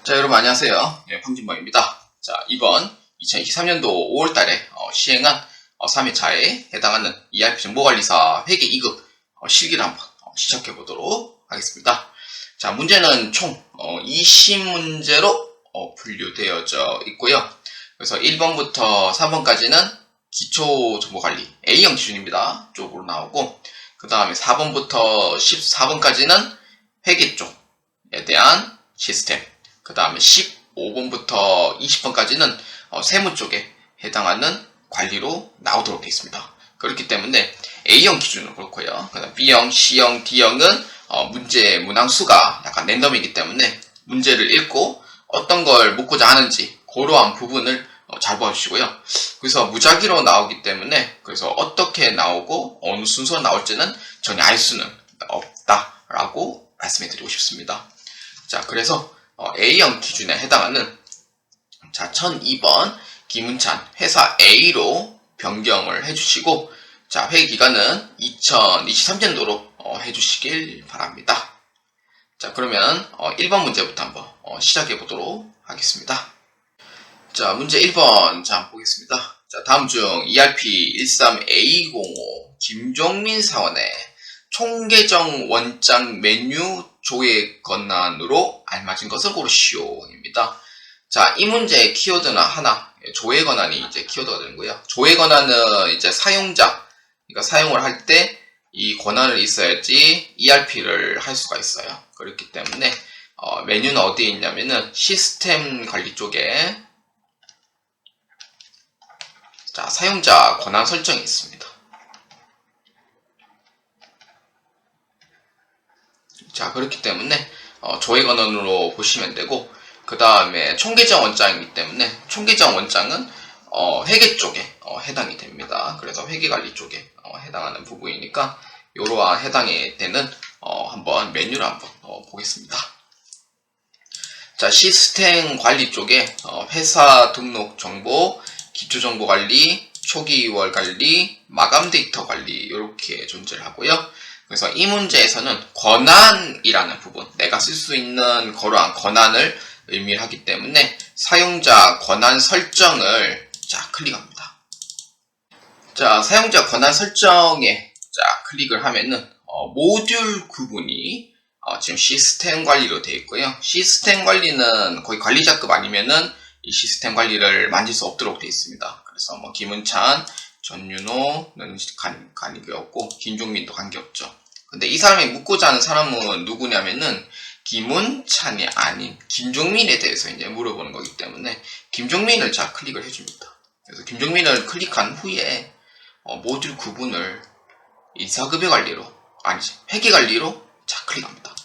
자, 여러분 안녕하세요. 황진범입니다. 자, 이번 2023년도 5월달에 시행한 3회차에 해당하는 ERP 정보관리사 회계 2급 실기를 한번 시작해 보도록 하겠습니다. 자, 문제는 총 20문제로 분류되어져 있고요. 그래서 1번부터 3번까지는 기초 정보관리 A형 기준입니다. 쪽으로 나오고, 그 다음에 4번부터 14번까지는 회계 쪽에 대한 시스템, 그 다음에 15번부터 20번까지는 세무 쪽에 해당하는 관리로 나오도록 되어 있습니다. 그렇기 때문에 A형 기준은 그렇고요. 그 다음 B형, C형, D형은 문제 문항수가 약간 랜덤이기 때문에 문제를 읽고 어떤 걸 묻고자 하는지 그러한 부분을 잘 봐주시고요. 그래서 무작위로 나오기 때문에 그래서 어떻게 나오고 어느 순서로 나올지는 전혀 알 수는 없다라고 말씀해 드리고 싶습니다. 자, 그래서 A형 기준에 해당하는 1002번 김은찬 회사 A로 변경을 해주시고, 자, 회계기간은 2023년도로 해주시길 바랍니다. 자, 그러면 1번 문제부터 한번 시작해 보도록 하겠습니다. 자, 문제 1번 한번 보겠습니다. 자, 다음 중 ERP 13A05 김종민 사원의 총계정 원장 메뉴 조회 권한으로 알맞은 것을 고르시오입니다. 자, 이 문제의 키워드는 하나, 조회 권한이 이제 키워드가 되는고요. 조회 권한은 이제 사용자, 그러니까 사용을 할 때 이 권한을 있어야지 ERP를 할 수가 있어요. 그렇기 때문에 메뉴는 어디에 있냐면은 시스템 관리 쪽에, 자, 사용자 권한 설정이 있습니다. 자, 그렇기 때문에 조회 권한으로 보시면 되고, 그 다음에 총계정 원장이기 때문에 총계정 원장은 회계 쪽에 해당이 됩니다. 그래서 회계관리 쪽에 해당하는 부분이니까 이러한 해당이 되는 한번 메뉴를 한번 보겠습니다. 자, 시스템 관리 쪽에 회사 등록 정보, 기초정보 관리, 초기월 관리, 마감 데이터 관리 이렇게 존재를 하고요. 그래서 이 문제에서는 권한이라는 부분, 내가 쓸 수 있는 그러한 권한을 의미하기 때문에 사용자 권한 설정을 클릭합니다. 자, 사용자 권한 설정에 클릭을 하면은 모듈 구분이 지금 시스템 관리로 되어 있고요. 시스템 관리는 거의 관리자급 아니면은 이 시스템 관리를 만질 수 없도록 되어 있습니다. 그래서 뭐 김은찬, 전윤호는 관계없고 김종민도 관계없죠. 근데 이 사람이 묻고자 하는 사람은 누구냐면은 김은찬이 아닌 김종민에 대해서 이제 물어보는 거기 때문에 김종민을 클릭을 해줍니다. 그래서 김종민을 클릭한 후에 모듈 구분을 인사급여 관리로, 아니지, 회계 관리로 클릭합니다.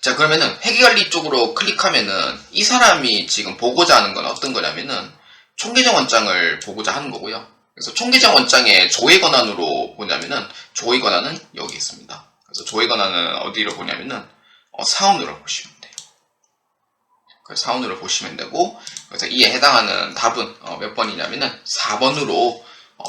자, 그러면은 회계관리 쪽으로 클릭하면은 이 사람이 지금 보고자 하는 건 어떤 거냐면은 총계정 원장을 보고자 하는 거고요. 그래서 총계정 원장의 조회 권한으로 보냐면은 조회 권한은 여기 있습니다. 그래서 조회 권한은 어디로 보냐면은 사원으로 보시면 돼요. 그래서 사원으로 보시면 되고, 그래서 이에 해당하는 답은 몇 번이냐면은 4번으로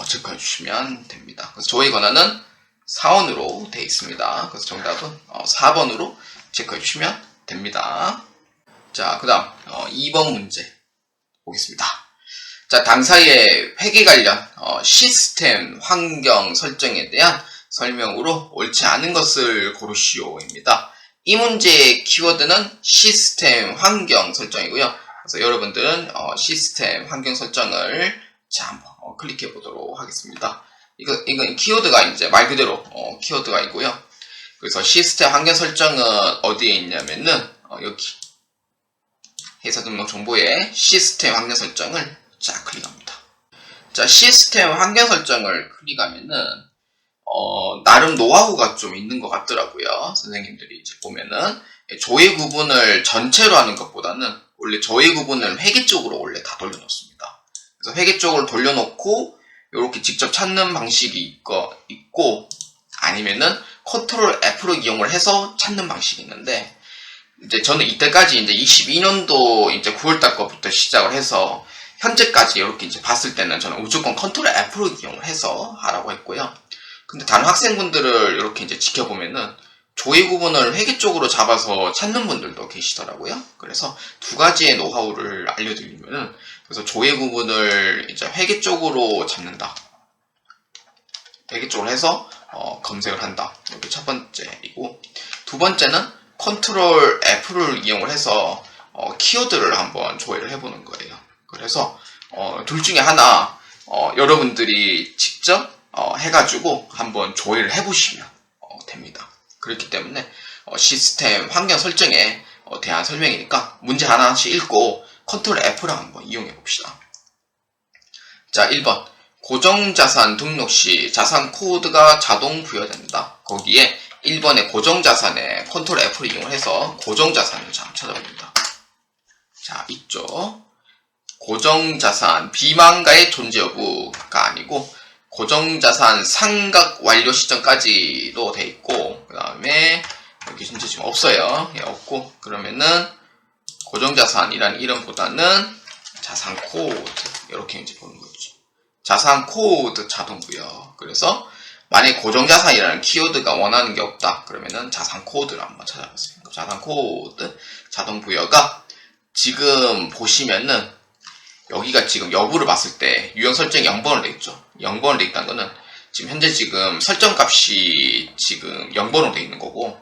체크해 주시면 됩니다. 그래서 조회 권한은 사원으로 되어 있습니다. 그래서 정답은 4번으로 체크해 주시면 됩니다. 자, 그 다음 2번 문제 보겠습니다. 자, 당사의 회계 관련 시스템 환경 설정에 대한 설명으로 옳지 않은 것을 고르시오입니다. 이 문제의 키워드는 시스템 환경 설정이고요. 그래서 여러분들은 시스템 환경 설정을 한번 클릭해 보도록 하겠습니다. 이건 키워드가 이제 말 그대로 키워드가 있고요. 그래서 시스템 환경 설정은 어디에 있냐면은 여기 회사 등록 정보에 시스템 환경 설정을 클릭합니다. 자, 시스템 환경 설정을 클릭하면은 나름 노하우가 좀 있는 것 같더라고요. 선생님들이 이제 보면은 조회 구분을 전체로 하는 것보다는 원래 조회 구분을 회계 쪽으로 원래 다 돌려놓습니다. 그래서 회계 쪽으로 돌려놓고 이렇게 직접 찾는 방식이 있고 아니면은 컨트롤 F로 이용을 해서 찾는 방식이 있는데, 이제 저는 이때까지 이제 22년도 이제 9월달 거부터 시작을 해서 현재까지 이렇게 이제 봤을 때는 저는 무조건 컨트롤 F로 이용을 해서 하라고 했고요. 근데 다른 학생분들을 이렇게 이제 지켜보면은 조회 구분을 회계 쪽으로 잡아서 찾는 분들도 계시더라고요. 그래서 두 가지의 노하우를 알려드리면은, 그래서 조회 구분을 이제 회계 쪽으로 잡는다. 회계 쪽으로 해서 검색을 한다. 이게 첫 번째이고, 두 번째는 컨트롤 F를 이용을 해서 키워드를 한번 조회를 해보는 거예요. 그래서 둘 중에 하나 여러분들이 직접 해가지고 한번 조회를 해보시면 됩니다. 그렇기 때문에 시스템 환경 설정에 대한 설명이니까 문제 하나씩 읽고 컨트롤 F를 한번 이용해 봅시다. 자, 1번. 고정자산 등록 시 자산 코드가 자동 부여된다. 거기에 1번의 고정자산에 컨트롤 F를 이용해서 고정자산을 찾아봅니다. 자, 있죠. 고정자산 비만가의 존재 여부가 아니고 고정자산 상각 완료 시점까지도 돼 있고, 그 다음에 여기 현재 지금 없어요. 예, 없고, 그러면은 고정자산이라는 이름보다는 자산 코드 이렇게 이제 보는 거죠. 자산 코드 자동 부여. 그래서 만약 고정자산이라는 키워드가 원하는 게 없다 그러면은 자산 코드를 한번 찾아보세요. 자산 코드 자동 부여가 지금 보시면은 여기가 지금 여부를 봤을 때 유형 설정이 0번으로 돼 있죠. 0번으로 돼 있다는 거는 지금 현재 지금 설정 값이 지금 0번으로 돼 있는 거고,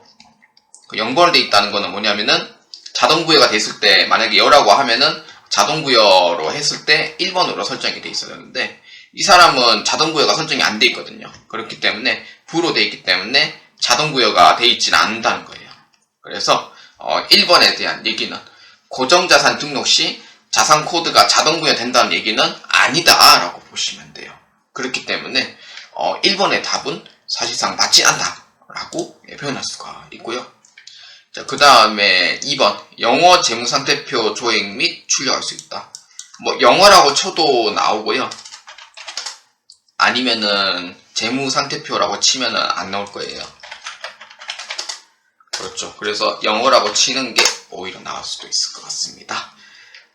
그 0번으로 돼 있다는 거는 뭐냐면은 자동 부여가 됐을 때 만약에 여라고 하면은 자동 부여로 했을 때 1번으로 설정이 돼 있어야 되는데, 이 사람은 자동 부여가 설정이 안 돼 있거든요. 그렇기 때문에 부로 돼 있기 때문에 자동 부여가 돼 있지는 않는다는 거예요. 그래서 1번에 대한 얘기는 고정자산 등록 시 자산 코드가 자동 부여된다는 얘기는 아니다 라고 보시면 돼요. 그렇기 때문에 1번의 답은 사실상 맞지 않다 라고 표현할 수가 있고요. 자, 그 다음에 2번. 영어 재무상태표 조회 및 출력할 수 있다. 뭐 영어라고 쳐도 나오고요. 아니면은 재무상태표라고 치면은 안 나올 거예요. 그렇죠. 그래서 영어라고 치는 게 오히려 나올 수도 있을 것 같습니다.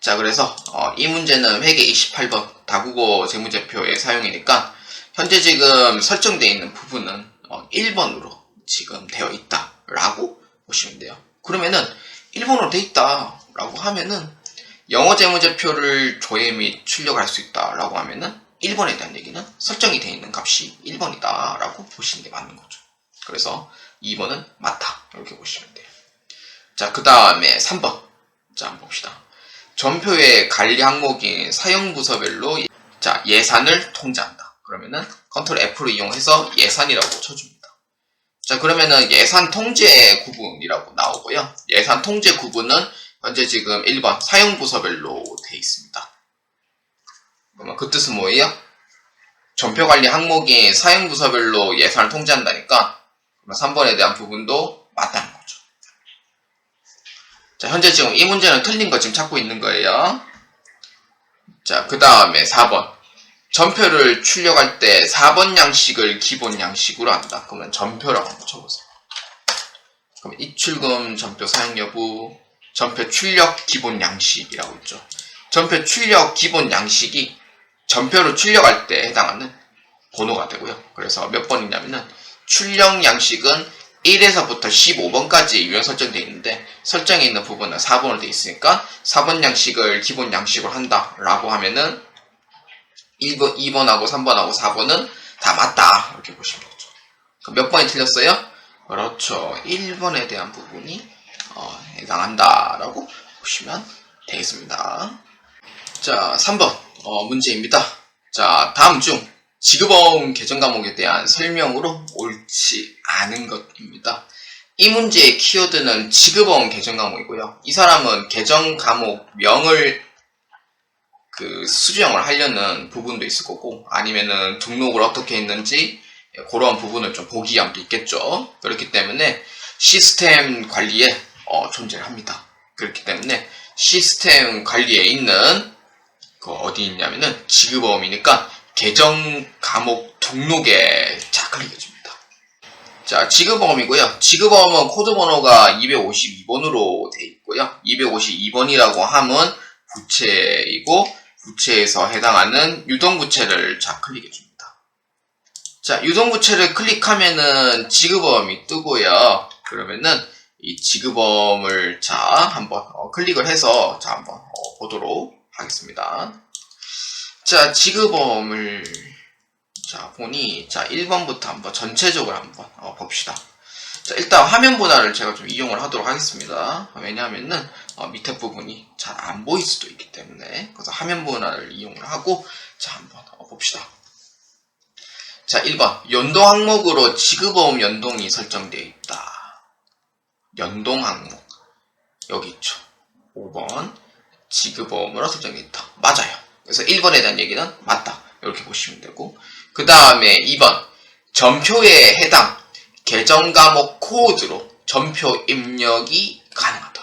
자, 그래서 이 문제는 회계 28번 다국어 재무제표의 사용이니까 현재 지금 설정되어 있는 부분은 1번으로 지금 되어 있다 라고 보시면 돼요. 그러면은 1번으로 되어 있다 라고 하면은 영어 재무제표를 조회 및 출력할 수 있다 라고 하면은 1번에 대한 얘기는 설정이 되어 있는 값이 1번이다 라고 보시는 게 맞는 거죠. 그래서 2번은 맞다 이렇게 보시면 돼요. 자, 그 다음에 3번. 자, 한번 봅시다. 전표의 관리 항목인 사용부서별로 자, 예산을 통제한다. 그러면은 컨트롤 F를 이용해서 예산이라고 쳐줍니다. 자, 그러면은 예산 통제 구분이라고 나오고요. 예산 통제 구분은 현재 지금 1번 사용부서별로 되어 있습니다. 그러면 그 뜻은 뭐예요? 전표 관리 항목인 사용부서별로 예산을 통제한다니까 3번에 대한 부분도 맞다는 거죠. 자, 현재 지금 이 문제는 틀린 거 지금 찾고 있는 거예요. 자, 그 다음에 4번. 전표를 출력할 때 4번 양식을 기본 양식으로 한다. 그러면 전표라고 한번 쳐보세요. 그럼 입출금 전표 사용 여부, 전표 출력 기본 양식이라고 있죠. 전표 출력 기본 양식이 전표를 출력할 때 해당하는 번호가 되고요. 그래서 몇 번이냐면은 출력 양식은 1에서부터 15번까지 유형 설정되어 있는데 설정에 있는 부분은 4번으로 되어 있으니까 4번 양식을 기본 양식으로 한다 라고 하면은 1번, 2번하고 3번하고 4번은 다 맞다 이렇게 보시면 되죠. 그럼 몇 번이 틀렸어요? 그렇죠. 1번에 대한 부분이 해당한다 라고 보시면 되겠습니다. 자, 3번 문제입니다. 자, 다음 중 지급어음 개정 과목에 대한 설명으로 옳지 않은 것입니다. 이 문제의 키워드는 지급어음 개정 과목이고요. 이 사람은 개정 과목명을 수정을 하려는 부분도 있을 거고, 아니면은 등록을 어떻게 했는지 그런 부분을 좀 보기 위함도 있겠죠. 그렇기 때문에 시스템 관리에 존재를 합니다. 그렇기 때문에 시스템 관리에 있는 어디 있냐면은 지급어음이니까 개정 과목 등록에 클릭해줍니다. 자, 지급어음이고요. 지급어음은 코드 번호가 252번으로 되어 있고요. 252번이라고 하면 부채이고, 부채에서 해당하는 유동부채를 클릭해줍니다. 자, 유동부채를 클릭하면은 지급어음이 뜨고요. 그러면은 이 지그범을 자 한번 클릭을 해서 자 한번 보도록 하겠습니다. 자, 지그범을 자 보니 자 1번부터 한번 전체적으로 한번 봅시다. 자, 일단 화면 분할을 제가 좀 이용을 하도록 하겠습니다. 왜냐하면은 밑에 부분이 잘 안 보일 수도 있기 때문에 그래서 화면 분할을 이용을 하고 자 한번 봅시다. 자, 1번 연동 항목으로 지그범 연동이 설정되어 있다. 연동 항목 여기 있죠. 5번 지그범으로 설정되어 있다. 맞아요. 그래서 1번에 대한 얘기는 맞다. 이렇게 보시면 되고, 그 다음에 2번 전표에 해당 계정 과목 코드로 전표 입력이 가능하다.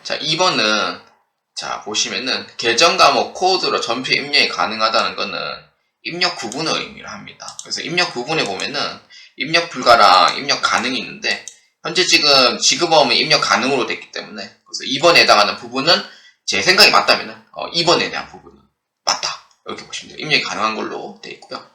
자, 2번은 자 보시면은 계정 과목 코드로 전표 입력이 가능하다는 거는 입력 구분을 의미를 합니다. 그래서 입력 구분에 보면은 입력 불가랑 입력 가능이 있는데 현재 지금 지그범은 입력 가능으로 됐기 때문에 그래서 2번에 해당하는 부분은 제 생각이 맞다면은 2번에 대한 부분은 맞다. 이렇게 보시면 돼요. 입력이 가능한 걸로 되어 있고요.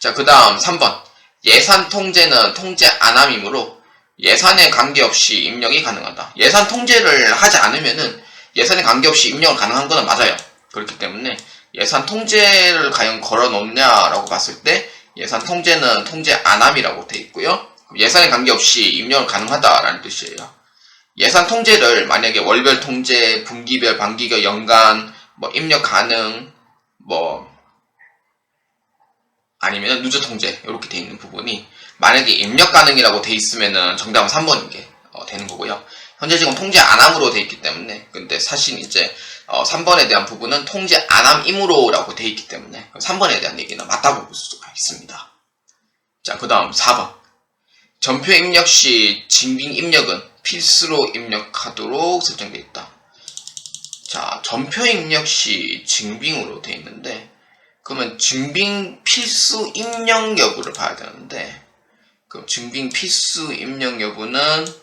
자, 그 다음 3번 예산 통제는 통제 안함이므로 예산에 관계없이 입력이 가능하다. 예산 통제를 하지 않으면은 예산에 관계없이 입력은 가능한 거는 맞아요. 그렇기 때문에 예산 통제를 과연 걸어 놓냐라고 봤을 때 예산 통제는 통제 안함이라고 되어 있고요. 예산에 관계없이 입력은 가능하다라는 뜻이에요. 예산 통제를 만약에 월별 통제, 분기별, 반기별, 연간, 입력 가능, 아니면 누적 통제 이렇게 돼 있는 부분이 만약에 입력 가능이라고 돼 있으면은 정답은 3번인 게 되는 거고요. 현재 지금 통제 안함으로 돼 있기 때문에 근데 사실 이제 3번에 대한 부분은 통제 안함이므로라고 돼 있기 때문에 3번에 대한 얘기는 맞다고 볼 수가 있습니다. 자, 그 다음 4번 전표 입력 시 증빙 입력은 필수로 입력하도록 설정되어 있다. 자, 전표 입력 시 증빙으로 되어 있는데 그러면 증빙 필수 입력 여부를 봐야 되는데 그럼 증빙 필수 입력 여부는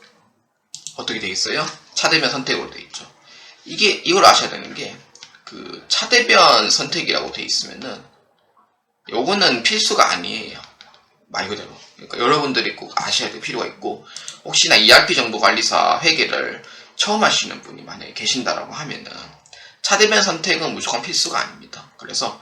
어떻게 되겠어요? 차대변 선택으로 되어 있죠. 이걸 아셔야 되는 게 그 차대변 선택이라고 되어 있으면은 요거는 필수가 아니에요. 말 그대로. 그러니까 여러분들이 꼭 아셔야 될 필요가 있고 혹시나 ERP 정보관리사 회계를 처음 하시는 분이 만약에 계신다라고 하면은 차대변 선택은 무조건 필수가 아닙니다. 그래서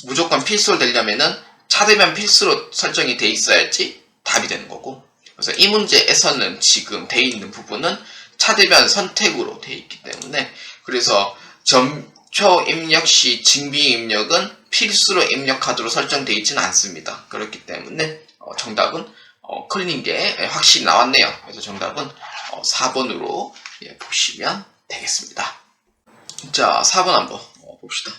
무조건 필수로 되려면은 차대변 필수로 설정이 돼 있어야지 답이 되는 거고 그래서 이 문제에서는 지금 돼 있는 부분은 차대변 선택으로 돼 있기 때문에 그래서 전표 입력 시 증빙 입력은 필수로 입력하도록 설정되어 있지는 않습니다. 그렇기 때문에 정답은 클린 게 확실히 나왔네요. 그래서 정답은 4번으로 보시면 되겠습니다. 자, 4번 한번 봅시다.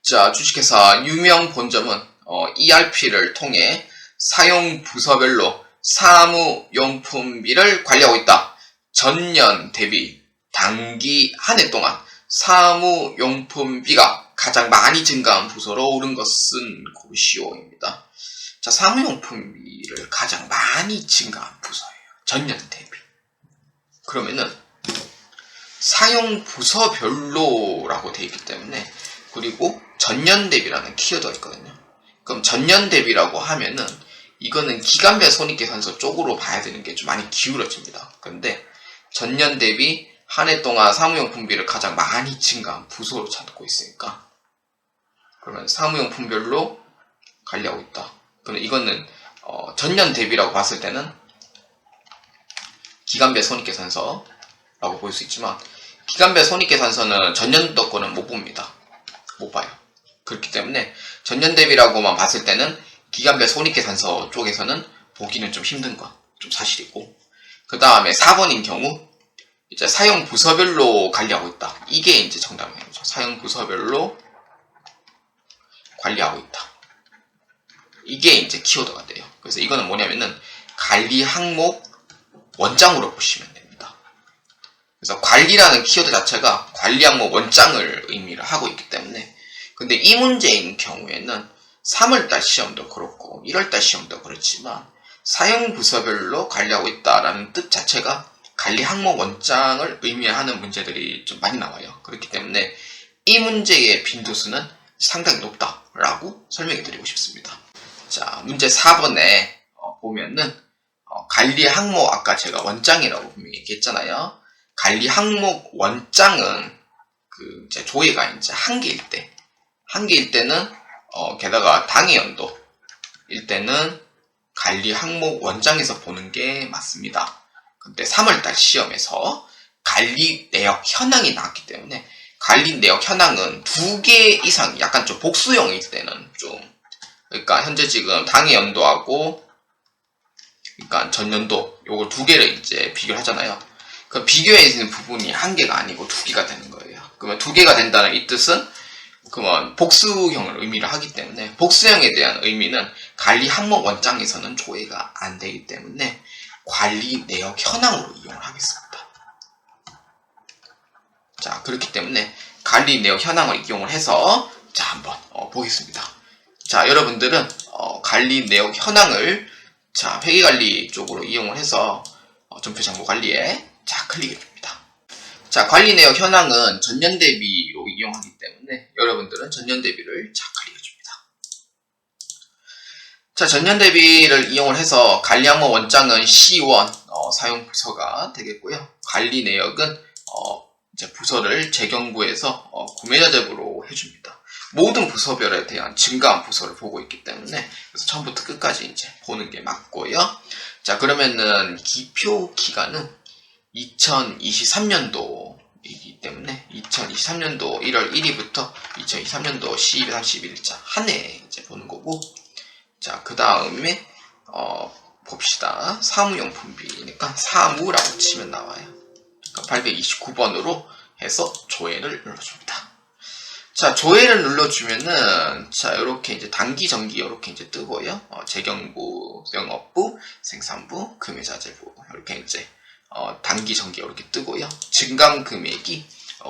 자, 주식회사 유명 본점은 ERP를 통해 사용 부서별로 사무용품비를 관리하고 있다. 전년 대비 단기 한 해 동안 사무용품비가 가장 많이 증가한 부서로 오른 것은 고시오입니다. 자, 사무용품비를 가장 많이 증가한 부서예요. 전년 대비. 그러면은 사용 부서별로라고 되어 있기 때문에 그리고 전년 대비라는 키워드가 있거든요. 그럼 전년 대비라고 하면은 이거는 기간별 손익계산서 쪽으로 봐야 되는 게 좀 많이 기울어집니다. 그런데 전년 대비 한 해 동안 사무용품비를 가장 많이 증가한 부서로 찾고 있으니까 그러면 사무용품별로 관리하고 있다. 그러면 이거는 전년 대비라고 봤을 때는 기간별 손익계산서라고 볼 수 있지만 기간별 손익계산서는 전년도 거는 못 봅니다. 못 봐요. 그렇기 때문에 전년 대비라고만 봤을 때는 기간별 손익계산서 쪽에서는 보기는 좀 힘든 건 좀 사실이고 그 다음에 4번인 경우 이제 사용 부서별로 관리하고 있다. 이게 이제 정답인 거죠. 사용 부서별로 관리하고 있다. 이게 이제 키워드가 돼요. 그래서 이거는 뭐냐면은 관리 항목 원장으로 보시면 됩니다. 그래서 관리라는 키워드 자체가 관리 항목 원장을 의미를 하고 있기 때문에 근데 이 문제인 경우에는 3월달 시험도 그렇고 1월달 시험도 그렇지만 사용 부서별로 관리하고 있다라는 뜻 자체가 관리 항목 원장을 의미하는 문제들이 좀 많이 나와요. 그렇기 때문에 이 문제의 빈도수는 상당히 높다라고 설명해 드리고 싶습니다. 자, 문제 4번에 보면은 관리 항목 아까 제가 원장이라고 분명히 얘기했잖아요. 관리 항목 원장은 그 이제 조회가 이제 한 개일 때는 게다가 당해 연도일 때는 관리 항목 원장에서 보는 게 맞습니다. 근데 3월달 시험에서 관리 내역 현황이 나왔기 때문에 관리 내역 현황은 2개 이상 약간 좀 복수형일 때는 좀 그러니까 현재 지금 당해 연도하고 그러니까 전년도 요걸 2개를 이제 비교를 하잖아요. 그 비교해 있는 부분이 1개가 아니고 2개가 되는 거예요. 그러면 2개가 된다는 이 뜻은 그러면 복수형을 의미를 하기 때문에 복수형에 대한 의미는 관리 항목 원장에서는 조회가 안 되기 때문에 관리 내역 현황으로 이용을 하겠습니다. 자, 그렇기 때문에 관리 내역 현황을 이용을 해서 자, 한번 보겠습니다. 자, 여러분들은 관리 내역 현황을 자, 회계관리 쪽으로 이용을 해서 전표정보 관리에 자, 클릭해 줍니다. 자, 관리 내역 현황은 전년 대비로 이용하기 때문에 여러분들은 전년 대비를 자, 클릭해 줍니다. 자, 전년 대비를 이용을 해서 관리 항목 원장은 C1 사용 부서가 되겠고요. 관리 내역은 이제 부서를 재경부에서 구매자 제보로 해줍니다. 모든 부서별에 대한 증가한 부서를 보고 있기 때문에 그래서 처음부터 끝까지 이제 보는 게 맞고요. 자, 그러면은 기표 기간은 2023년도이기 때문에 2023년도 1월 1일부터 2023년도 12월 31일자 한 해 이제 보는 거고, 자, 그 다음에 봅시다. 사무용품비니까 사무라고 치면 나와요. 그러니까 829번으로 해서 조회를 눌러줍니다. 자, 조회를 눌러주면은 자, 요렇게 이제 단기 정기 요렇게 이제 뜨고요. 재경부, 영업부, 생산부, 금융자재부 이렇게 이제 단기 정기 이렇게 뜨고요. 증감 금액이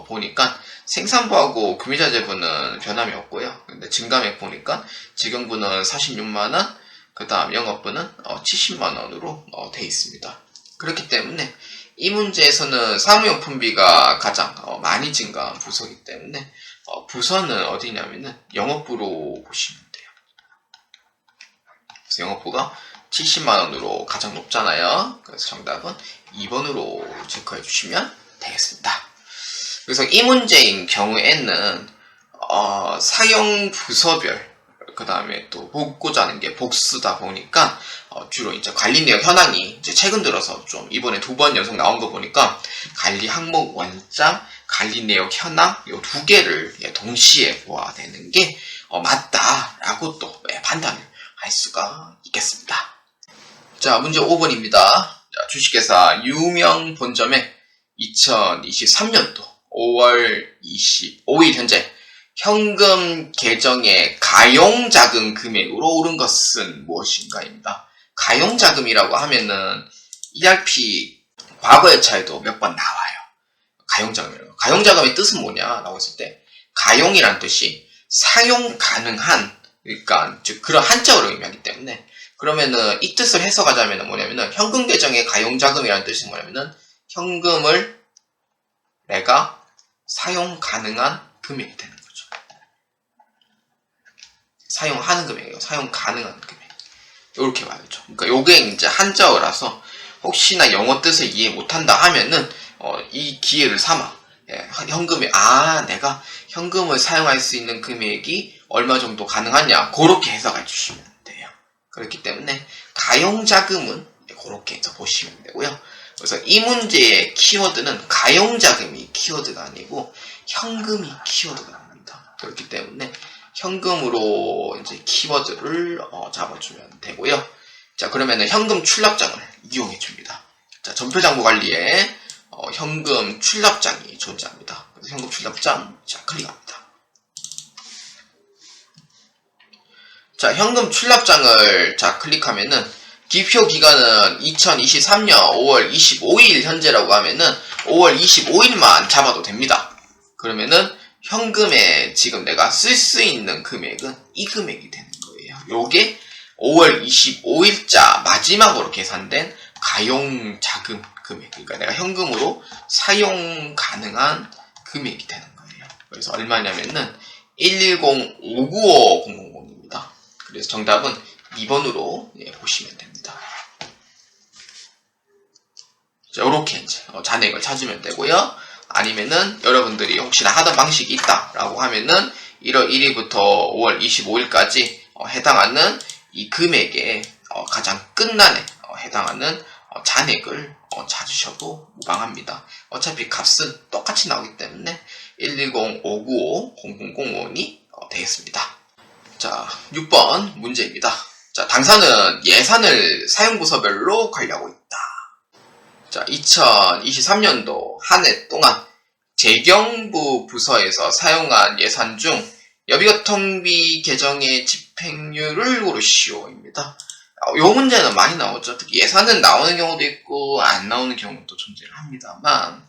보니까 생산부하고 금융자재부는 변함이 없고요. 근데 증감액 보니까 재경부는 46만원, 그 다음 영업부는 70만원으로 돼 있습니다. 그렇기 때문에 이 문제에서는 사무용품비가 가장 많이 증가한 부서이기 때문에 부서는 어디냐면은 영업부로 보시면 돼요. 그래서 영업부가 70만원으로 가장 높잖아요. 그래서 정답은 2번으로 체크해 주시면 되겠습니다. 그래서 이 문제인 경우에는 사용 부서별 그 다음에 또 보고자 하는 게 복수다 보니까 주로 이제 관리 내역 현황이 이제 최근 들어서 좀 이번에 2번 연속 나온 거 보니까 관리 항목 원장, 관리 내역 현황 요 2개를 동시에 보아야 되는 게 맞다라고 또 판단을 할 수가 있겠습니다. 자, 문제 5번입니다. 자, 주식회사 유명 본점에 2023년도 5월 25일 현재 현금 계정의 가용자금 금액으로 오른 것은 무엇인가입니다. 가용자금이라고 하면은 ERP 과거의 차에도 몇 번 나와요. 가용자금이라고. 가용자금의 뜻은 뭐냐라고 했을 때 가용이란 뜻이 사용 가능한, 그러니까 즉 그런 한자어를 의미하기 때문에 그러면은 이 뜻을 해석하자면 뭐냐면은 현금 계정의 가용자금이라는 뜻이 뭐냐면은 현금을 내가 사용 가능한 금액이 되는 거죠. 사용하는 금액이에요. 사용 가능한 금액. 이렇게 봐야죠. 그러니까 요게 이제 한자어라서 혹시나 영어 뜻을 이해 못한다 하면은 이 기회를 삼아 현금이 내가 현금을 사용할 수 있는 금액이 얼마 정도 가능하냐 그렇게 해석해 주시면 돼요. 그렇기 때문에 가용자금은 그렇게 해서 보시면 되고요. 그래서 이 문제의 키워드는 가용자금이 키워드가 아니고 현금이 키워드가 됩니다. 그렇기 때문에 현금으로 이제 키워드를 잡아주면 되고요. 자, 그러면은 현금 출납장을 이용해 줍니다. 자, 전표장부 관리에 현금 출납장이 존재합니다. 그래서 현금 출납장 자, 클릭합니다. 자, 현금 출납장을 자, 클릭하면은 기표 기간은 2023년 5월 25일 현재라고 하면은 5월 25일만 잡아도 됩니다. 그러면은 현금에 지금 내가 쓸 수 있는 금액은 이 금액이 되는 거예요. 요게 5월 25일자 마지막으로 계산된 가용자금 금액. 그러니까 내가 현금으로 사용 가능한 금액이 되는 거예요. 그래서 얼마냐면은 110-595-000입니다. 그래서 정답은 2번으로 보시면 됩니다. 이렇게 이제 잔액을 찾으면 되고요. 아니면은 여러분들이 혹시나 하던 방식이 있다라고 하면은 1월 1일부터 5월 25일까지 해당하는 이 금액에 가장 끝난에 해당하는 잔액을 찾으셔도 무방합니다. 어차피 값은 똑같이 나오기 때문에 110-595-0005이 되겠습니다. 자, 6번 문제입니다. 자, 당사는 예산을 사용부서별로 관리하고 있다. 자, 2023년도 한 해 동안 재경부 부서에서 사용한 예산 중 여비교통비 계정의 집행률을 고르시오입니다. 이 문제는 많이 나오죠. 특히 예산은 나오는 경우도 있고 안 나오는 경우도 존재를 합니다만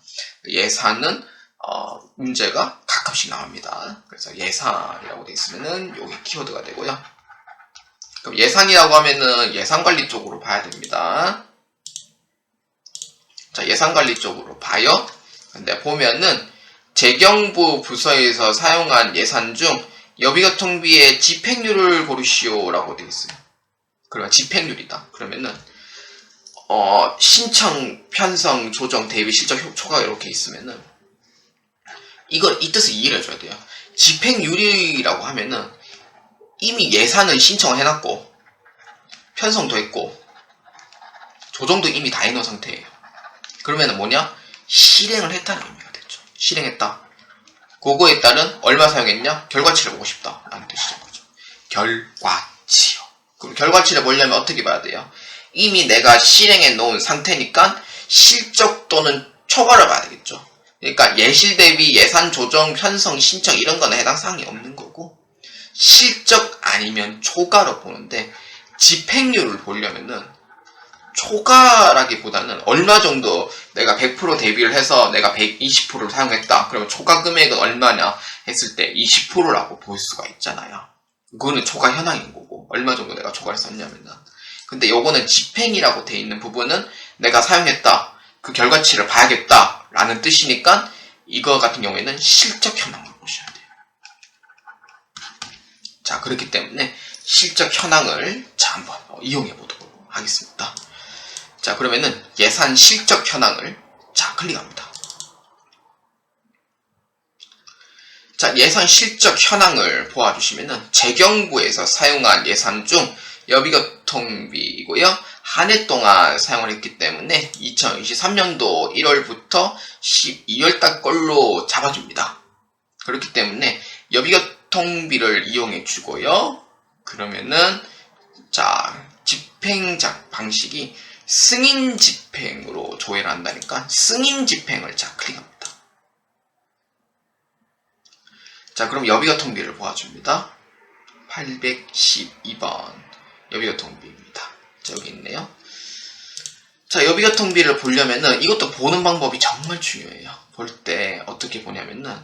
예산은 문제가 가끔씩 나옵니다. 그래서 예산이라고 되어 있으면은 여기 키워드가 되고요. 그럼 예산이라고 하면은 예산관리 쪽으로 봐야 됩니다. 자, 예산관리 쪽으로 봐요. 근데 보면은 재경부 부서에서 사용한 예산 중 여비교통비의 집행률을 고르시오라고 되어 있어요. 그러면 집행률이다. 그러면은 신청, 편성, 조정, 대비, 실적, 초과 이렇게 있으면은 이 뜻을 이해를 해줘야 돼요. 집행률이라고 하면은 이미 예산을 신청을 해놨고 편성도 했고 조정도 이미 다 해놓은 상태예요. 그러면은 뭐냐? 실행을 했다는 의미가 되죠. 실행했다. 그거에 따른 얼마 사용했냐? 결과치를 보고 싶다 라는 뜻이죠. 결과치요. 그럼 결과치를 보려면 어떻게 봐야 돼요? 이미 내가 실행해 놓은 상태니까 실적 또는 초과를 봐야 되겠죠. 그러니까 예실 대비 예산 조정, 편성, 신청 이런 거는 해당 사항이 없는 거고 실적 아니면 초과로 보는데 집행률을 보려면은 초과라기보다는 얼마 정도 내가 100% 대비를 해서 내가 120%를 사용했다. 그러면 초과 금액은 얼마냐 했을 때 20%라고 볼 수가 있잖아요. 그거는 초과 현황인 거고 얼마 정도 내가 초과를 썼냐면은 근데 요거는 집행이라고 돼 있는 부분은 내가 사용했다. 그 결과치를 봐야겠다 라는 뜻이니까 이거 같은 경우에는 실적 현황을 보셔야 돼요. 자, 그렇기 때문에 실적 현황을 자 한번 이용해 보도록 하겠습니다. 자, 그러면은 예산 실적 현황을 자 클릭합니다. 자, 예산 실적 현황을 보아주시면은 재경부에서 사용한 예산 중 여비교통비이고요. 한 해 동안 사용을 했기 때문에 2023년도 1월부터 12월달 걸로 잡아줍니다. 그렇기 때문에 여비교통비를 이용해 주고요. 그러면은 자, 집행자 방식이 승인 집행으로 조회를 한다니까 승인 집행을 자 클릭합니다. 자, 그럼 여비교통비를 보아줍니다. 812번 여비교통비입니다. 자, 여기 있네요. 자, 여비교통비를 보려면은 이것도 보는 방법이 정말 중요해요. 볼 때 어떻게 보냐면은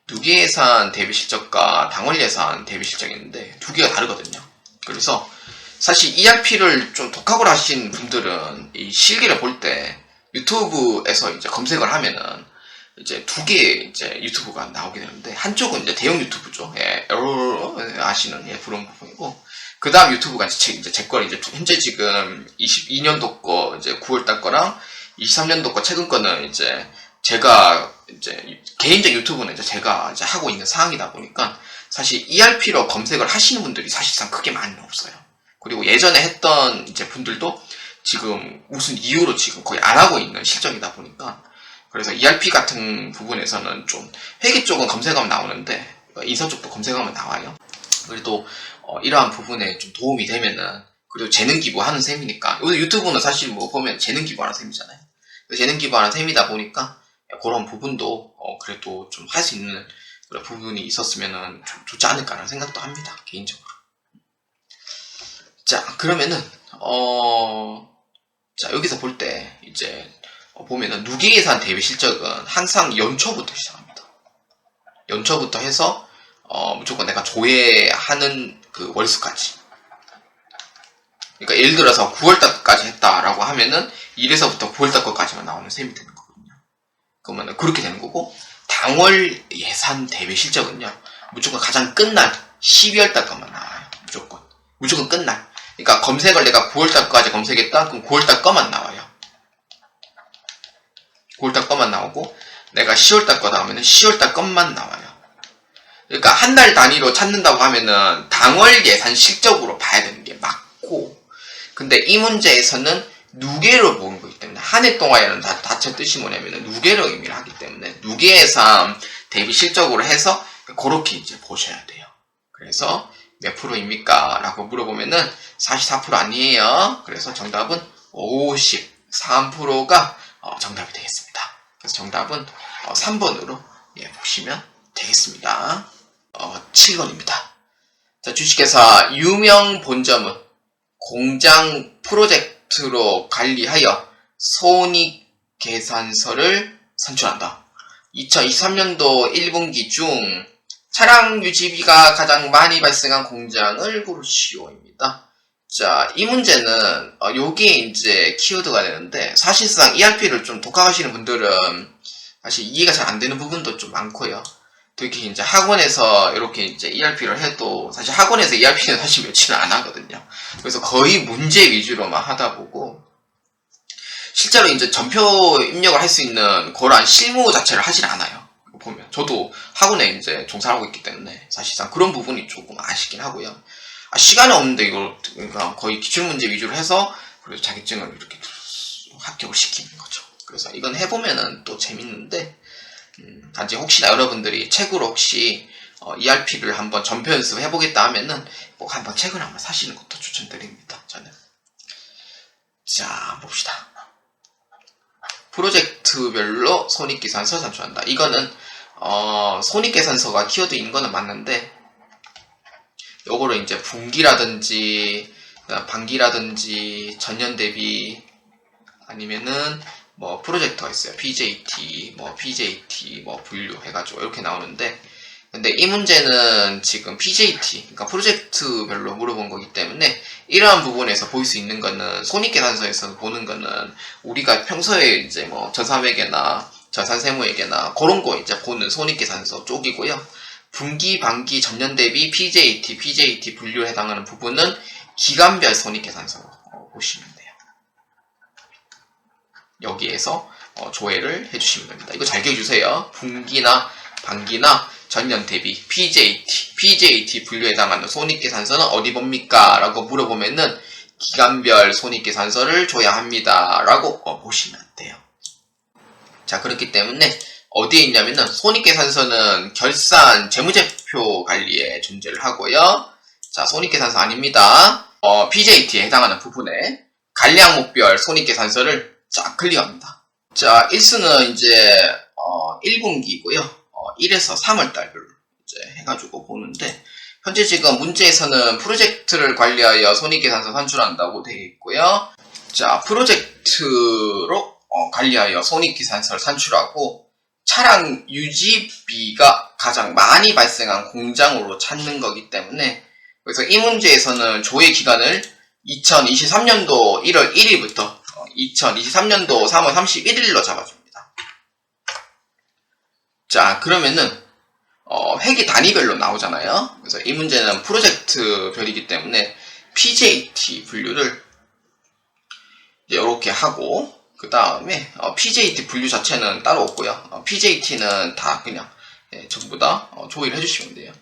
누계예산 대비실적과 당월예산 대비실적이 있는데 두 개가 다르거든요. 그래서 사실 ERP를 좀 독학으로 하신 분들은 이 실기를 볼 때 유튜브에서 이제 검색을 하면은 이제 두 개의 이제 유튜브가 나오게 되는데 한쪽은 이제 대형 유튜브죠. 예, 아시는 그런 부분이고 그 다음 유튜브가 이제 제 거는 이제 현재 지금 22년도 거 이제 9월달 거랑 23년도 거 최근 거는 이제 제가 이제 개인적 유튜브는 이제 제가 이제 하고 있는 사항이다 보니까 사실 ERP로 검색을 하시는 분들이 사실상 크게 많이 없어요. 그리고 예전에 했던 이제 분들도 지금 무슨 이유로 지금 거의 안 하고 있는 실정이다 보니까 그래서 ERP 같은 부분에서는 좀 회계 쪽은 검색하면 나오는데 인사 쪽도 검색하면 나와요. 그래도 이러한 부분에 좀 도움이 되면은 그리고 재능 기부하는 셈이니까 유튜브는 사실 뭐 보면 재능 기부하는 셈이잖아요. 재능 기부하는 셈이다 보니까 그런 부분도 그래도 좀 할 수 있는 그런 부분이 있었으면은 좀 좋지 않을까라는 생각도 합니다. 개인적으로. 자, 그러면은 자, 여기서 볼 때 이제 보면은 누계예산 대비 실적은 항상 연초부터 시작합니다. 연초부터 해서 무조건 내가 조회하는 그 월수까지. 그러니까 예를 들어서 9월달까지 했다라고 하면은 1에서부터 9월달 거까지만 나오는 셈이 되는 거거든요. 그러면은 그렇게 되는 거고 당월 예산 대비 실적은요 무조건 가장 끝날 12월달 거만 나와요. 무조건 끝날. 그러니까 검색을 내가 9월달까지 검색했다 그럼 9월달 거만 나와요. 9월달 것만 나오고, 내가 10월달 거다 하면은 10월달 것만 나와요. 그러니까 한 달 단위로 찾는다고 하면은 당월 예산 실적으로 봐야 되는 게 맞고, 근데 이 문제에서는 누계로 보는 거기 때문에, 한 해 동안에는 다쳐 뜻이 뭐냐면은 누계로 의미를 하기 때문에 누계 예산 대비 실적으로 해서 그렇게 이제 보셔야 돼요. 그래서 몇 프로입니까? 라고 물어보면은 44% 아니에요. 그래서 정답은 53%가 정답이 되겠습니다. 그래서 정답은 3번으로 보시면 되겠습니다. 7번입니다. 자, 주식회사 유명 본점은 공장 프로젝트로 관리하여 손익계산서를 산출한다. 2023년도 1분기 중 차량 유지비가 가장 많이 발생한 공장을 고르시오입니다. 자, 이 문제는 요게 이제 키워드가 되는데, 사실상 ERP를 좀 독학하시는 분들은 사실 이해가 잘 안 되는 부분도 좀 많고요. 특히 이제 학원에서 이렇게 이제 ERP를 해도 사실 학원에서 ERP는 사실 며칠은 안 하거든요. 그래서 거의 문제 위주로만 하다 보고, 실제로 이제 전표 입력을 할 수 있는 그러한 실무 자체를 하질 않아요. 보면 저도 학원에 이제 종사하고 있기 때문에 사실상 그런 부분이 조금 아쉽긴 하고요. 시간이 없는데 이걸 그러니까 거의 기출문제 위주로 해서 그래서 자격증을 이렇게 합격을 시키는 거죠. 그래서 이건 해보면은 또 재밌는데, 단지 혹시나 여러분들이 책으로 혹시 ERP를 한번 전표 연습 해보겠다 하면은 꼭 한번 책을 한번 사시는 것도 추천드립니다. 저는. 자, 봅시다. 프로젝트별로 손익계산서 산출한다. 이거는 손익계산서가 키워드인 거는 맞는데, 요거를 이제 분기라든지 반기라든지 전년 대비 아니면은 뭐 프로젝트가 있어요. PJT, 분류 해가지고 이렇게 나오는데, 근데 이 문제는 지금 PJT, 그러니까 프로젝트별로 물어본 거기 때문에 이러한 부분에서 볼 수 있는 거는, 손익계산서에서 보는 거는 우리가 평소에 이제 뭐 저사회계나 저산세무회계나 그런 거 이제 보는 손익계산서 쪽이고요. 분기, 반기, 전년 대비, PJT 분류에 해당하는 부분은 기간별 손익계산서로 보시면 돼요. 여기에서 조회를 해주시면 됩니다. 이거 잘 기억해주세요. 분기나 반기나 전년 대비, PJT 분류에 해당하는 손익계산서는 어디 봅니까? 라고 물어보면은 기간별 손익계산서를 줘야 합니다. 라고 보시면 돼요. 자, 그렇기 때문에 어디에 있냐면은 손익계산서는 결산 재무제표 관리에 존재를 하고요. 자, 손익계산서 아닙니다. PJT에 해당하는 부분에 관리 항목별 손익계산서를 쫙 클릭합니다. 자, 1수는 이제 1분기고요. 1에서 3월달별로 이제 해가지고 보는데, 현재 지금 문제에서는 프로젝트를 관리하여 손익계산서 산출한다고 되어 있고요. 자, 프로젝트로 관리하여 손익계산서를 산출하고 차량 유지비가 가장 많이 발생한 공장으로 찾는 거기 때문에, 그래서 이 문제에서는 조회 기간을 2023년도 1월 1일부터 2023년도 3월 31일로 잡아줍니다. 자, 그러면은 회계 단위별로 나오잖아요. 그래서 이 문제는 프로젝트별이기 때문에 PJT 분류를 이렇게 하고, 그 다음에 PJT 분류 자체는 따로 없고요. PJT는 다 그냥 전부 다 조회를 해주시면 돼요.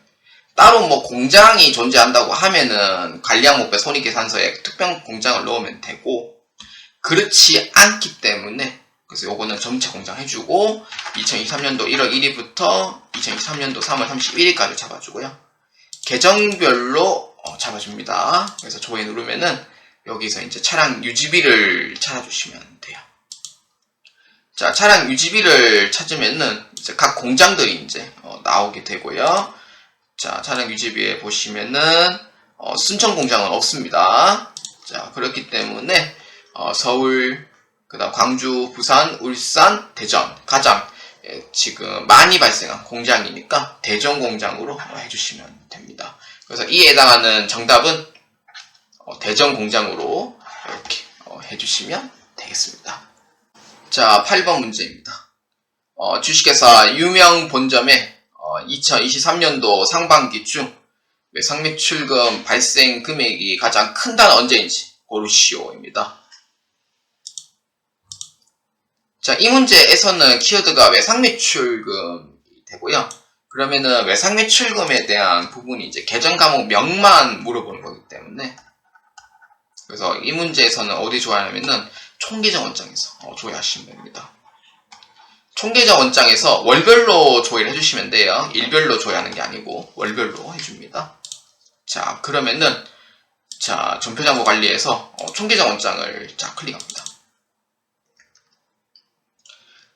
따로 뭐 공장이 존재한다고 하면은 관리 항목별 손익계산서에 특별 공장을 넣으면 되고, 그렇지 않기 때문에 그래서 요거는 전체 공장 해주고 2023년도 1월 1일부터 2023년도 3월 31일까지 잡아주고요. 계정별로 잡아줍니다. 그래서 조회 누르면은 여기서 이제 차량 유지비를 찾아주시면 돼요. 자, 차량 유지비를 찾으면은 이제 각 공장들이 이제 나오게 되고요. 자, 차량 유지비에 보시면은 순천 공장은 없습니다. 자, 그렇기 때문에 서울, 그다음 광주, 부산, 울산, 대전 가장 지금 많이 발생한 공장이니까 대전 공장으로 해주시면 됩니다. 그래서 이에 해당하는 정답은 대전 공장으로 이렇게 해주시면 되겠습니다. 자, 8번 문제입니다. 주식회사 유명 본점의 2023년도 상반기 중 상매출금 발생 금액이 가장 큰 달은 언제인지 고르시오입니다. 자, 이 문제에서는 키워드가 외상매출금이 되고요. 그러면은 외상매출금에 대한 부분이 이제 계정 과목 명만 물어보는 거기 때문에, 그래서 이 문제에서는 어디 좋아하냐면은 총계정 원장에서 조회하시면 됩니다. 총계정 원장에서 월별로 조회를 해주시면 돼요. 일별로 조회하는 게 아니고 월별로 해줍니다. 자, 그러면은 자, 전표장부 관리에서 총계정 원장을 자 클릭합니다.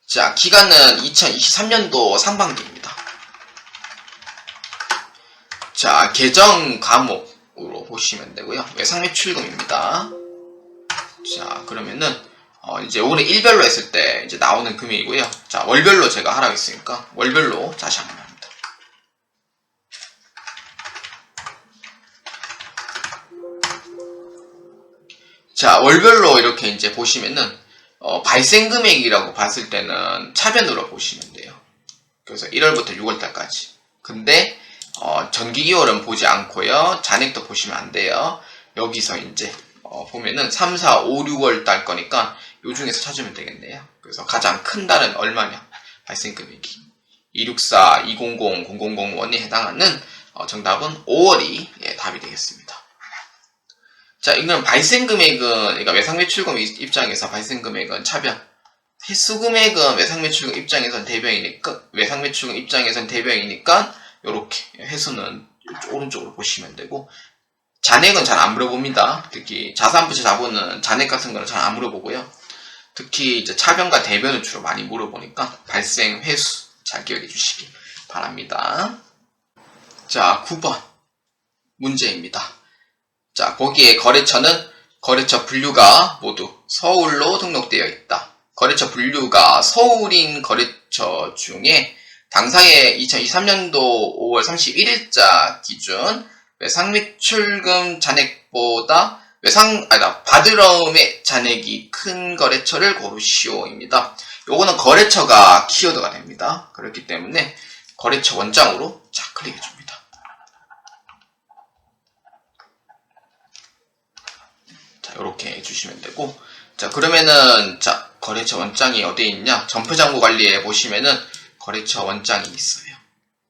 자, 기간은 2023년도 상반기입니다. 자, 계정 과목으로 보시면 되고요. 외상매출금입니다. 자, 그러면은 이제 올해 일별로 했을 때 이제 나오는 금액이고요. 자, 월별로 제가 하라고 했으니까 월별로 다시 한번 합니다. 자, 월별로 이렇게 이제 보시면은 발생 금액이라고 봤을 때는 차변으로 보시면 돼요. 그래서 1월부터 6월달까지. 근데 정기기월은 보지 않고요. 잔액도 보시면 안 돼요. 여기서 이제 보면은 3, 4, 5, 6월 달 거니까 요 중에서 찾으면 되겠네요. 그래서 가장 큰 달은 얼마냐? 발생 금액이 264, 200, 0001에 해당하는 정답은 5월이 답이 되겠습니다. 자, 이건 발생 금액은, 그러니까 외상매출금 입장에서 발생 금액은 차변, 횟수 금액은 외상매출금 입장에선 대변이니까, 외상매출금 입장에선 대변이니까 요렇게 횟수는 오른쪽으로 보시면 되고, 잔액은 잘 안 물어봅니다. 특히 자산부채 자본은 잔액 같은 거는 잘 안 물어보고요. 특히 이제 차변과 대변을 주로 많이 물어보니까 발생 횟수 잘 기억해 주시기 바랍니다. 자, 9번 문제입니다. 자, 거기에 거래처는 거래처 분류가 모두 서울로 등록되어 있다. 거래처 분류가 서울인 거래처 중에 당사의 2023년도 5월 31일자 기준 외상매출금 잔액보다 바드러움의 잔액이 큰 거래처를 고르시오입니다. 요거는 거래처가 키워드가 됩니다. 그렇기 때문에 거래처 원장으로 자 클릭해 줍니다. 자, 요렇게 해주시면 되고, 자, 그러면은, 자, 거래처 원장이 어디에 있냐? 전표장부 관리에 보시면은 거래처 원장이 있어요.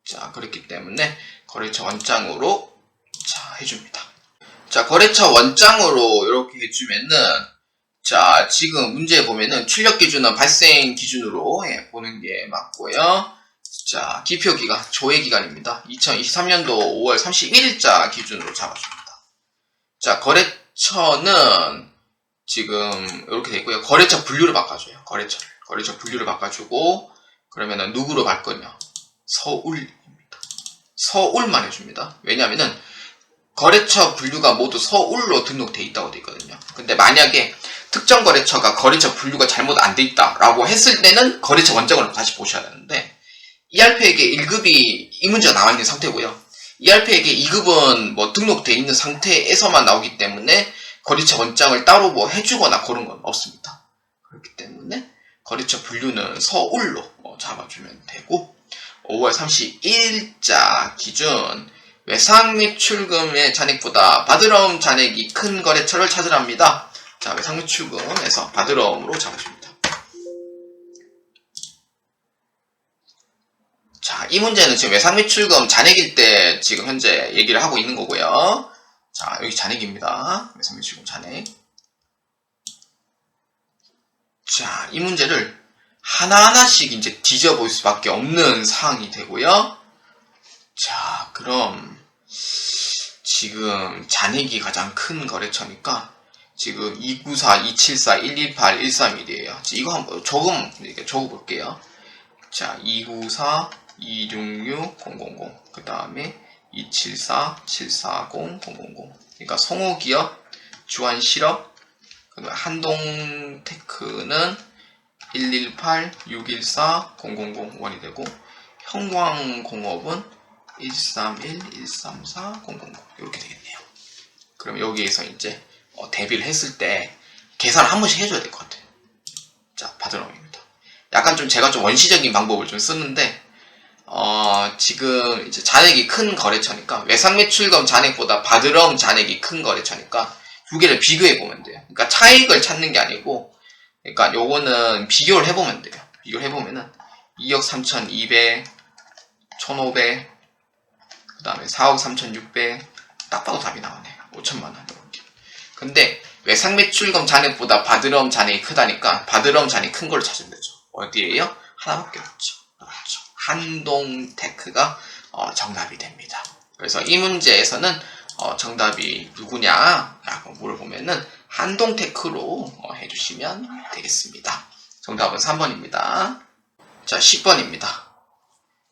자, 그렇기 때문에 거래처 원장으로 자, 해줍니다. 자, 거래처 원장으로 이렇게 해주면은, 자, 지금 문제에 보면은 출력 기준은 발생 기준으로 보는 게 맞고요. 자, 기표 기간, 조회 기간입니다. 2023년도 5월 31일자 기준으로 잡아줍니다. 자, 거래처는 지금 이렇게 되고요. 거래처 분류를 바꿔줘요. 거래처 분류를 바꿔주고, 그러면은 누구로 갈 거냐? 서울입니다. 서울만 해줍니다. 왜냐면은 거래처 분류가 모두 서울로 등록돼 있다고 되어 있거든요. 근데 만약에 특정 거래처가 거래처 분류가 잘못 안 돼 있다라고 했을 때는 거래처 원장을 다시 보셔야 되는데, ERP에게 1급이 이 문제가 나와 있는 상태고요. ERP에게 2급은 뭐 등록돼 있는 상태에서만 나오기 때문에 거래처 원장을 따로 뭐 해주거나 그런 건 없습니다. 그렇기 때문에 거래처 분류는 서울로 잡아주면 되고, 5월 31일자 기준 외상매출금의 잔액보다 바드러움 잔액이 큰 거래처를 찾으랍니다. 자, 외상매출금에서 바드러움으로 잡아줍니다. 자, 이 문제는 지금 외상매출금 잔액일 때 지금 현재 얘기를 하고 있는 거고요. 자, 여기 잔액입니다. 외상매출금 잔액. 자, 이 문제를 하나하나씩 이제 뒤져볼 수밖에 없는 사항이 되고요. 자, 그럼 지금 잔액이 가장 큰 거래처니까 지금 294, 274, 128, 131이에요. 이거 한번 적어볼게요. 자, 294, 266, 000, 그 다음에 274, 740, 000. 그러니까 성호기업, 주한실업, 한동테크는 118, 614, 000원이 되고, 형광공업은 131, 134, 000 이렇게 되겠네요. 그럼 여기에서 이제 대비를 했을 때 계산을 한 번씩 해줘야 될 것 같아요. 자, 바드러움입니다. 약간 좀 제가 좀 원시적인 방법을 좀 쓰는데, 지금 이제 잔액이 큰 거래처니까 외상매출금 잔액보다 바드러움 잔액이 큰 거래처니까 두 개를 비교해 보면 돼요. 그러니까 차익을 찾는 게 아니고 그러니까 요거는 비교를 해보면 돼요. 비교를 해보면은 2억 3,200, 1,500, 그 다음에 4억 3,600, 딱 봐도 답이 나오네. 5천만 원. 이렇게. 근데 외상 매출금 잔액보다 바드럼 잔액이 크다니까 바드럼 잔액이 큰 걸 찾으면 되죠. 어디에요? 하나밖에 없죠. 그렇죠. 한동테크가 정답이 됩니다. 그래서 이 문제에서는 정답이 누구냐 라고 물어보면은 한동테크로 해주시면 되겠습니다. 정답은 3번입니다. 자, 10번입니다.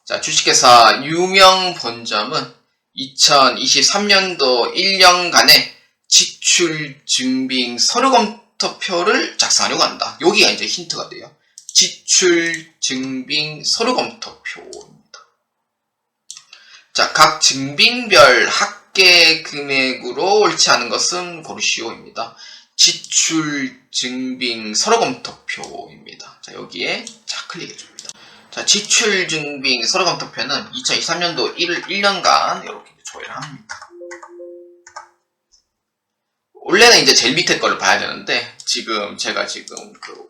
자, 주식회사 유명 본점은 2023년도 1년간의 지출 증빙 서류 검토표를 작성하려고 한다. 여기가 이제 힌트가 돼요. 지출 증빙 서류 검토표입니다. 자, 각 증빙별 합계 금액으로 옳지 않은 것은 고르시오입니다. 지출 증빙 서류 검토표입니다. 자, 여기에 자 클릭해 줍니다. 자, 지출 증빙 서류 검토표는 2023년도 1년간 이렇게 조회를 합니다. 원래는 이제 제일 밑에 거를 봐야 되는데 제가 그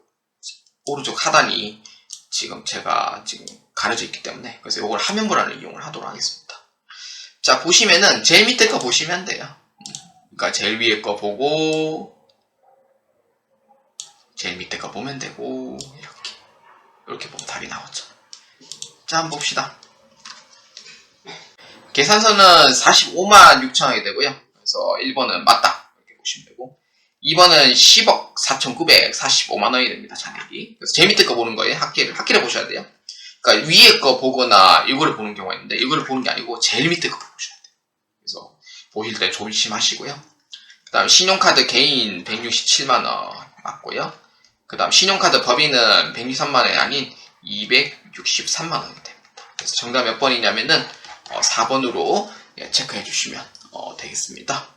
오른쪽 하단이 제가 가려져 있기 때문에 그래서 이걸 화면 보라를 이용을 하도록 하겠습니다. 자, 보시면은 제일 밑에 거 보시면 돼요. 그러니까 제일 위에 거 보고 제일 밑에 거 보면 되고 이렇게 보면 답이 나오죠. 자, 한번 봅시다. 계산서는 45만 6천원이 되고요. 그래서 1번은 맞다 이렇게 보시면 되고 2번은 10억 4,945만원이 됩니다. 잔액이. 그래서 제일 밑에 거 보는 거예요. 합계를 보셔야 돼요. 그러니까 위에 거 보거나 이거를 보는 경우가 있는데 이거를 보는 게 아니고 제일 밑에 거 보셔야 돼요. 그래서 보실 때 조심하시고요. 그 다음 신용카드 개인 167만원 맞고요. 그 다음 신용카드 법인은 163만원이 아닌 263만원이 됩니다. 그래서 정답 몇 번이냐면은 4번으로 체크해 주시면 되겠습니다.